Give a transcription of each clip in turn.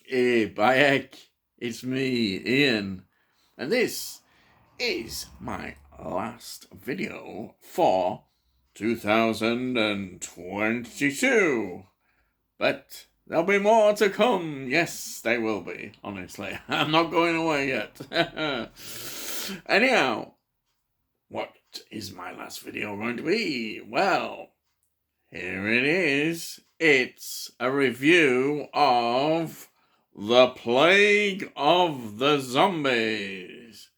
Hey, Bayek, it's me, Ian, and this is my last video for 2022. But there'll be more to come. Yes, they will be, honestly. I'm not going away yet. Anyhow, what is my last video going to be? Well, here it is. It's a review of The Plague of the Zombies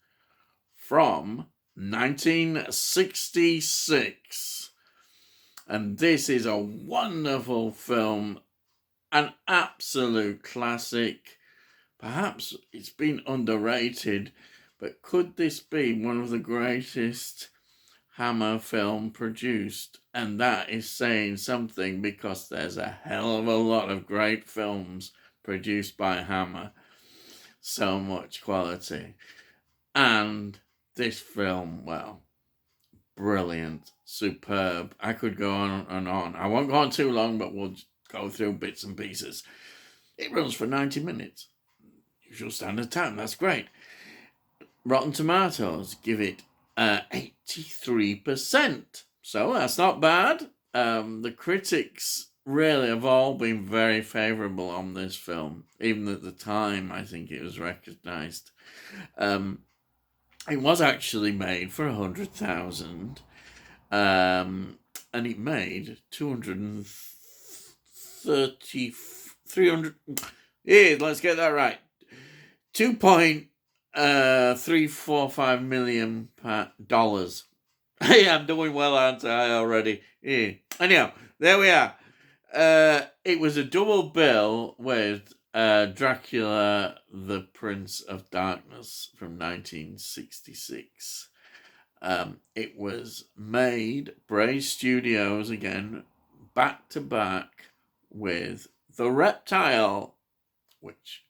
from 1966. And this is a wonderful film, an absolute classic. Perhaps it's been underrated, but could this be one of the greatest Hammer film produced? And that is saying something, because there's a hell of a lot of great films produced by Hammer. So much quality. And this film, well, brilliant, superb. I could go on and on. I won't go on too long, but we'll go through bits and pieces. It runs for 90 minutes. Usual standard time, that's great. Rotten Tomatoes give it 83%. So that's not bad. The critics really have all been very favourable on this film. Even at the time, I think it was recognised. It was actually made for 100,000, and it made 230, 300. Yeah, let's get that right. 2.345 million dollars. Hey, I'm doing well, aren't I, already? Yeah. Anyhow, there we are. It was a double bill with Dracula, the Prince of Darkness from 1966. It was made, Bray Studios again, back to back with The Reptile, which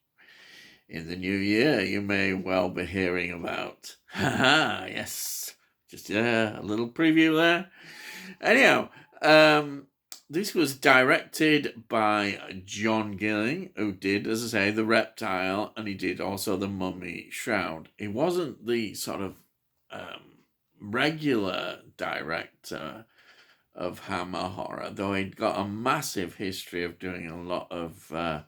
in the new year you may well be hearing about. Haha, yes. Just a little preview there. Anyhow, this was directed by John Gilling, who did, as I say, The Reptile, and he did also The Mummy Shroud. He wasn't the sort of regular director of Hammer horror, though he'd got a massive history of doing a lot of a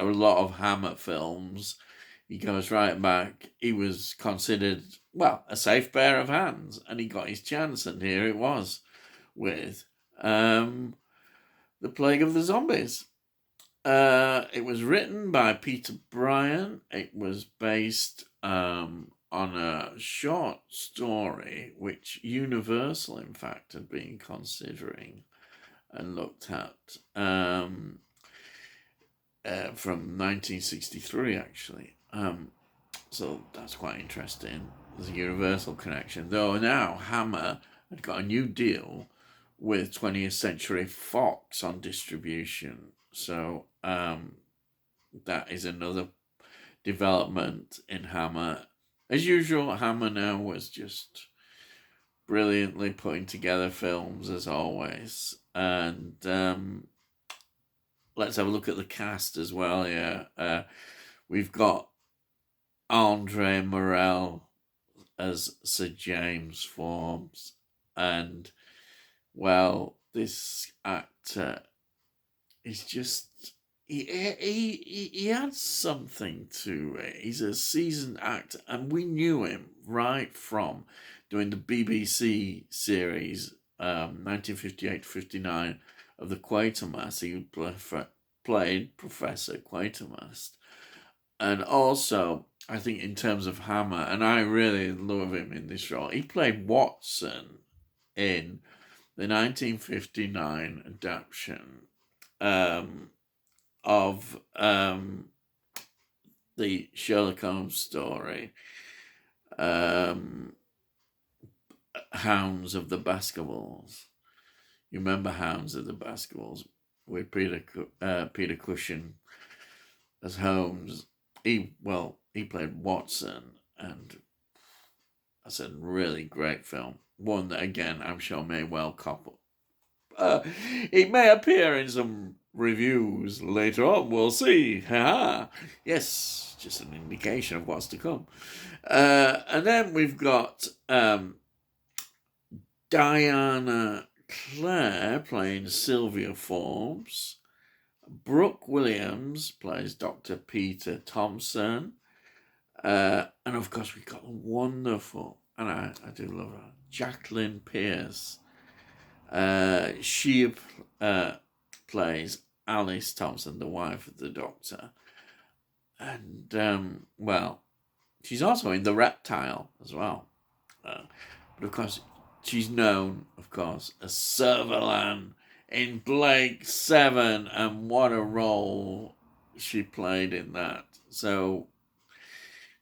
lot of Hammer films. He goes right back. He was considered, well, a safe pair of hands, and he got his chance, and here it was with The Plague of the Zombies. It was written by Peter Bryan. It was based on a short story which Universal, in fact, had been considering and looked at from 1963, actually. So that's quite interesting. There's a Universal connection. Though now Hammer had got a new deal with 20th Century Fox on distribution. So that is another development in Hammer. As usual, Hammer now was just brilliantly putting together films, as always. And let's have a look at the cast as well here. We've got Andre Morel as Sir James Forbes. And, well, this actor is just... He had something to it. He's a seasoned actor, and we knew him right from doing the BBC series 1958-59 of the Quatermass. He played Professor Quatermass. And also, I think in terms of Hammer, and I really love him in this role, he played Watson in the 1959 adaptation of the Sherlock Holmes story, Hounds of the Baskervilles. You remember Hounds of the Baskervilles with Peter Cushing as Holmes? He played Watson, and that's a really great film. One that, again, I'm sure may well couple. It may appear in some reviews later on. We'll see. Ha! Yes, just an indication of what's to come. And then we've got Diana Clare playing Sylvia Forbes. Brooke Williams plays Dr. Peter Thompson. And of course, we've got a wonderful, and I do love her, Jacqueline Pierce. She plays Alice Thompson, the wife of the doctor. And, well, she's also in The Reptile as well. But of course, she's known, of course, as Servalan in Blake 7, and what a role she played in that. So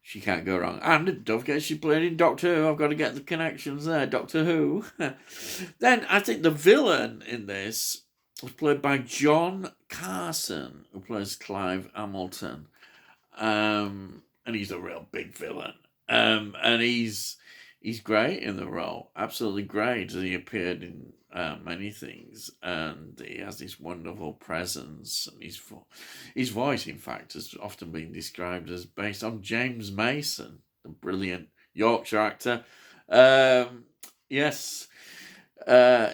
she can't go wrong. And don't forget, she played in Doctor Who. I've got to get the connections there. Doctor Who. Then I think the villain in this was played by John Carson, who plays Clive Hamilton. And he's a real big villain. And he's great in the role. Absolutely great. He appeared in many things, and he has this wonderful presence. And his voice, in fact, has often been described as based on James Mason, the brilliant Yorkshire actor. Yes,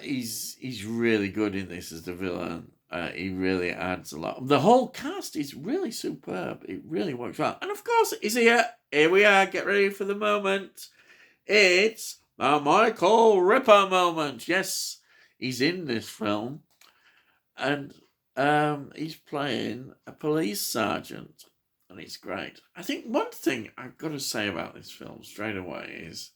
he's really good in this as the villain. He really adds a lot. The whole cast is really superb. It really works well. And of course, he's here. Here we are. Get ready for the moment. It's the Michael Ripper moment. Yes, he's in this film. And he's playing a police sergeant. And it's great. I think one thing I've got to say about this film straight away is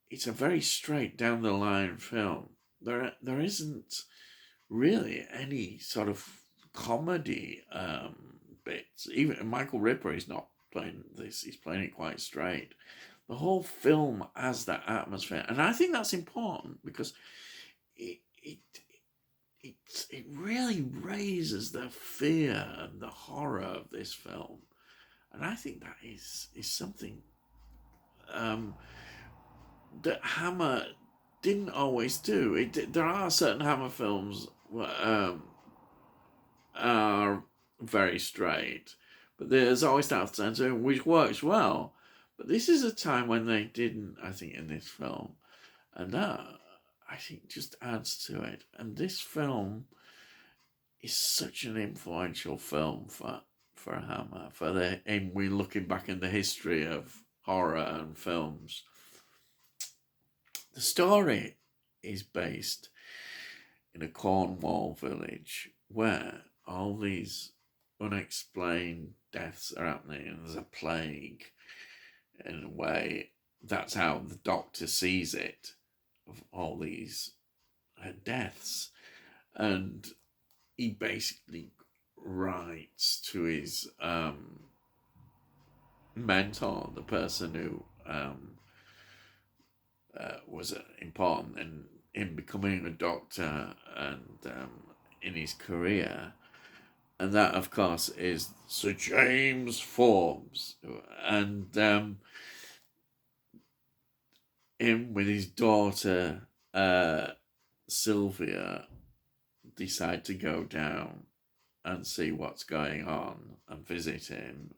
it's a very straight down the line film. There isn't really any sort of comedy bits. Even Michael Ripper is not playing this. He's playing it quite straight. The whole film has that atmosphere. And I think that's important because it really raises the fear and the horror of this film. And I think that is something that Hammer didn't always do. There are certain Hammer films are very straight, but there's always that sense which works well. But this is a time when they didn't, I think, in this film, and that I think just adds to it. And this film is such an influential film for Hammer. And we're looking back in the history of horror and films. The story is based in a Cornwall village where all these unexplained deaths are happening, and there's a plague. In a way, that's how the doctor sees it, of all these deaths. And he basically writes to his mentor, the person who was important in becoming a doctor and in his career. And that, of course, is Sir James Forbes. And him with his daughter, Sylvia, decide to go down and see what's going on and visit him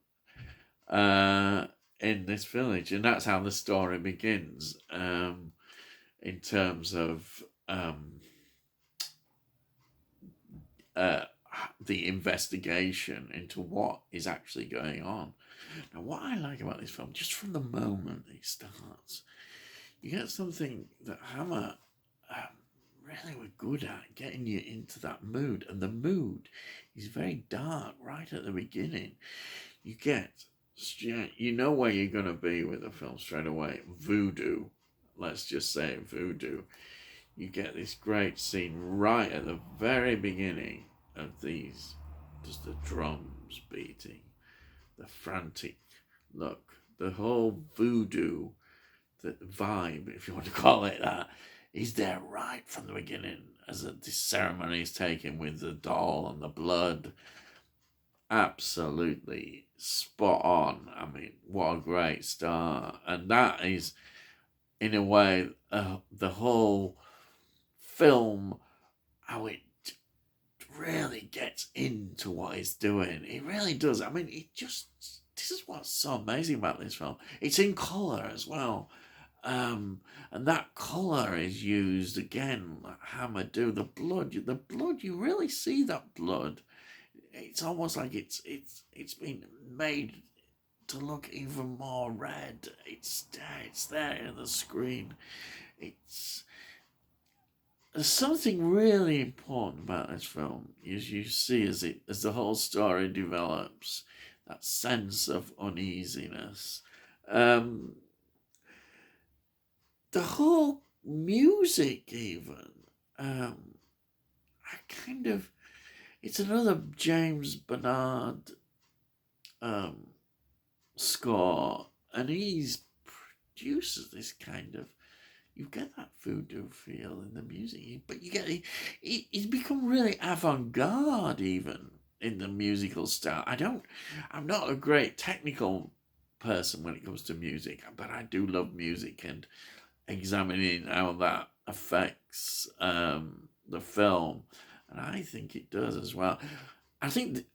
in this village. And that's how the story begins, in terms of the investigation into what is actually going on. Now, what I like about this film, just from the moment it starts, you get something that Hammer really were good at, getting you into that mood. And the mood is very dark right at the beginning. You know where you're going to be with the film straight away. Voodoo. Let's just say voodoo. You get this great scene right at the very beginning of these, just the drums beating, the frantic look, the whole voodoo, the vibe, if you want to call it that, is there right from the beginning as this ceremony is taken with the doll and the blood. Absolutely spot on. I mean, what a great start. And that is, in a way, the whole film, how it really gets into what he's doing. It really does. I mean, this is what's so amazing about this film. It's in colour as well. And that colour is used again, like Hammer do. The blood, you really see that blood. It's almost like it's been made to look even more red. It's there in the screen. It's There's something really important about this film, as you see as the whole story develops, that sense of uneasiness. Um, the whole music, even. I kind of. It's another James Bernard um, score, and he's produces this kind of. You get that voodoo feel in the music, but you get he's become really avant-garde even in the musical style. I'm not a great technical person when it comes to music, but I do love music and examining how that affects the film, and I think it does as well. I think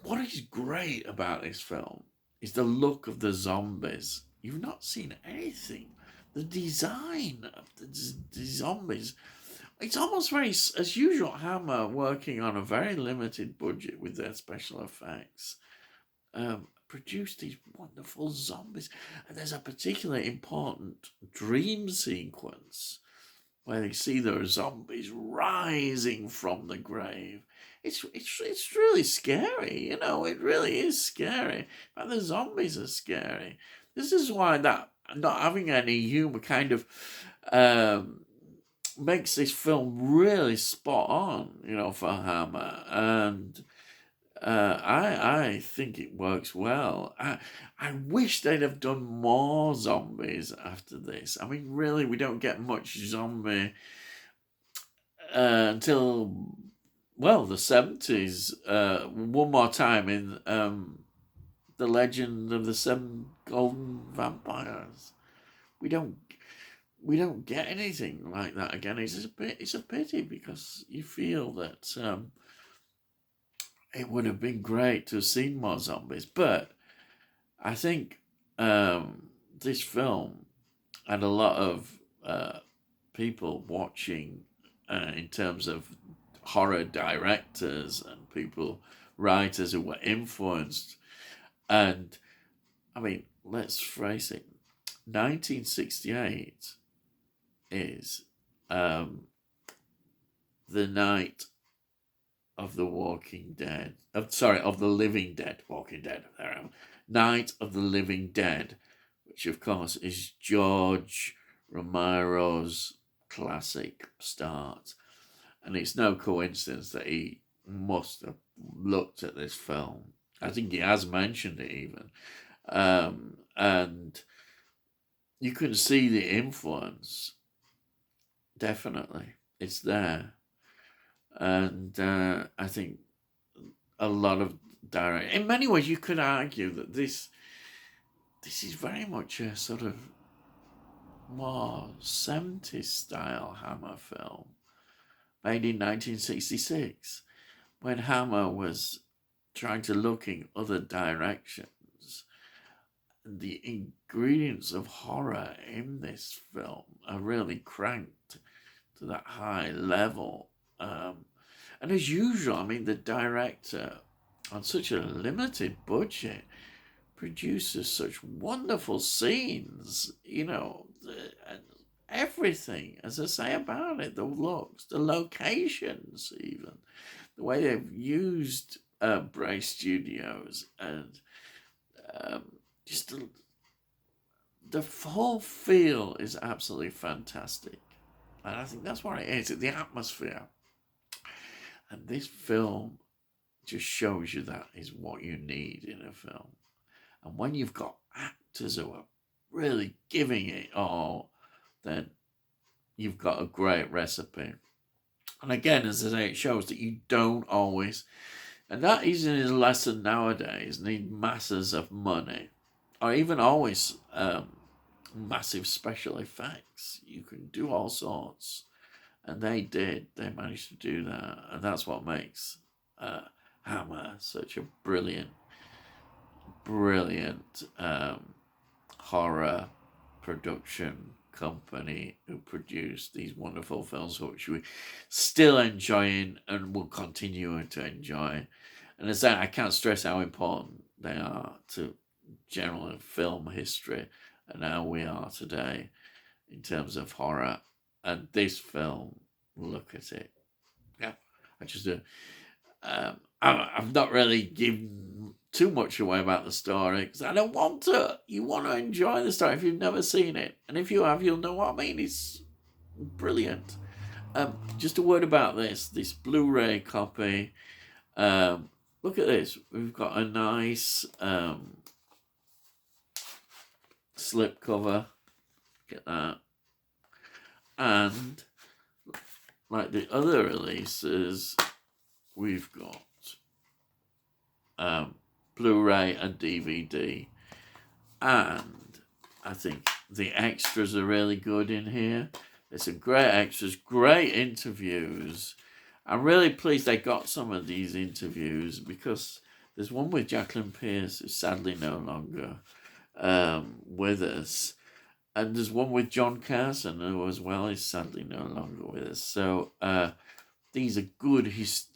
what is great about this film is the look of the zombies. You've not seen anything. The design of the zombies. It's almost very, as usual, Hammer working on a very limited budget with their special effects. Produced these wonderful zombies. And there's a particularly important dream sequence where they see those zombies rising from the grave. It's really scary, it really is scary. But the zombies are scary. This is why that not having any humor kind of makes this film really spot on, for Hammer. And I think it works well. I wish they'd have done more zombies after this. I mean, really, we don't get much zombie until, well, the 70s. One more time in The Legend of the Seven Golden Vampires. We don't get anything like that again. It's a pity because you feel that it would have been great to have seen more zombies. But I think this film had a lot of people watching in terms of horror directors and writers who were influenced. And I mean, let's face it, 1968 is the night of the Walking Dead. Of the Living Dead. Walking Dead. There I am. Night of the Living Dead, which of course is George Romero's classic start. And it's no coincidence that he must have looked at this film. I think he has mentioned it even. And you can see the influence. Definitely. It's there. And I think a lot of in many ways you could argue that this is very much a sort of more 70s style Hammer film made in 1966 when Hammer was trying to look in other directions. The ingredients of horror in this film are really cranked to that high level. And as usual, I mean, the director, on such a limited budget, produces such wonderful scenes, and everything, as I say about it, the looks, the locations, even, the way they've used Bray Studios, and just the whole feel is absolutely fantastic. And I think that's what it is, the atmosphere. And this film just shows you that is what you need in a film. And when you've got actors who are really giving it all, then you've got a great recipe. And again, as I say, it shows that you don't always, and that isn't a lesson nowadays, need masses of money or even always massive special effects. You can do all sorts And they did. They managed to do that. And that's what makes Hammer such a brilliant horror production company who produced these wonderful films, which we're still enjoying and will continue to enjoy. And as I can't stress how important they are to general film history and how we are today in terms of horror. And this film, look at it. Yeah, I just I've not really given too much away about the story because I don't want to. You want to enjoy the story if you've never seen it, and if you have, you'll know what I mean. It's brilliant. Just a word about this Blu-ray copy. Look at this. We've got a nice slip cover. Get that. And like the other releases, we've got Blu-ray and DVD. And I think the extras are really good in here. There's some great extras, great interviews. I'm really pleased they got some of these interviews because there's one with Jacqueline Pearce, who's sadly no longer with us. And there's one with John Carson, who as well is sadly no longer with us. So these are good.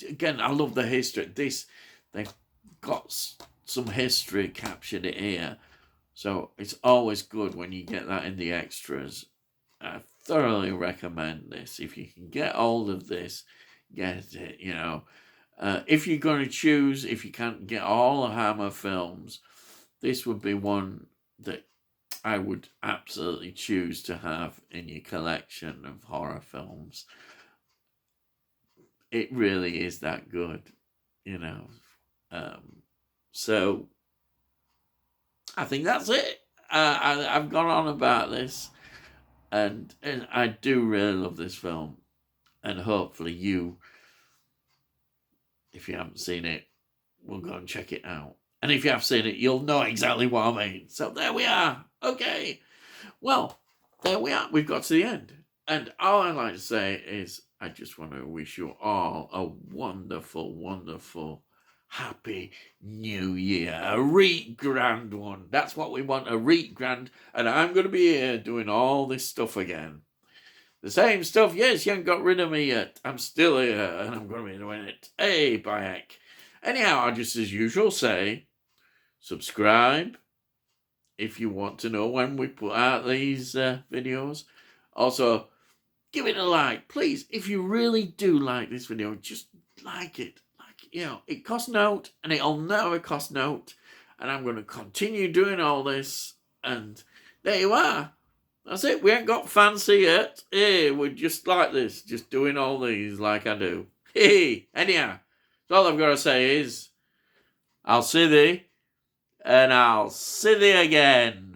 Again, I love the history. They've got some history captured here. So it's always good when you get that in the extras. I thoroughly recommend this. If you can get hold of this, get it, if you're going to choose, if you can't get all the Hammer films, this would be one that I would absolutely choose to have in your collection of horror films. It really is that good, So I think that's it. I've gone on about this, and I do really love this film, and hopefully you, if you haven't seen it, will go and check it out. And if you have seen it, you'll know exactly what I mean. So there we are. Okay. Well, there we are. We've got to the end. And all I'd like to say is I just want to wish you all a wonderful, wonderful, happy new year. A reet grand one. That's what we want, a reet grand. And I'm going to be here doing all this stuff again. The same stuff. Yes, you haven't got rid of me yet. I'm still here and I'm going to be doing it. Hey, by heck. Anyhow, I'll just as usual say, subscribe if you want to know when we put out these videos. Also, give it a like, please. If you really do like this video, just like it. It costs note, and it'll never cost note. And I'm going to continue doing all this. And there you are. That's it. We ain't got fancy yet. Hey, we're just like this, just doing all these like I do. Hey, anyhow, so all I've got to say is, I'll see thee, and I'll see thee again.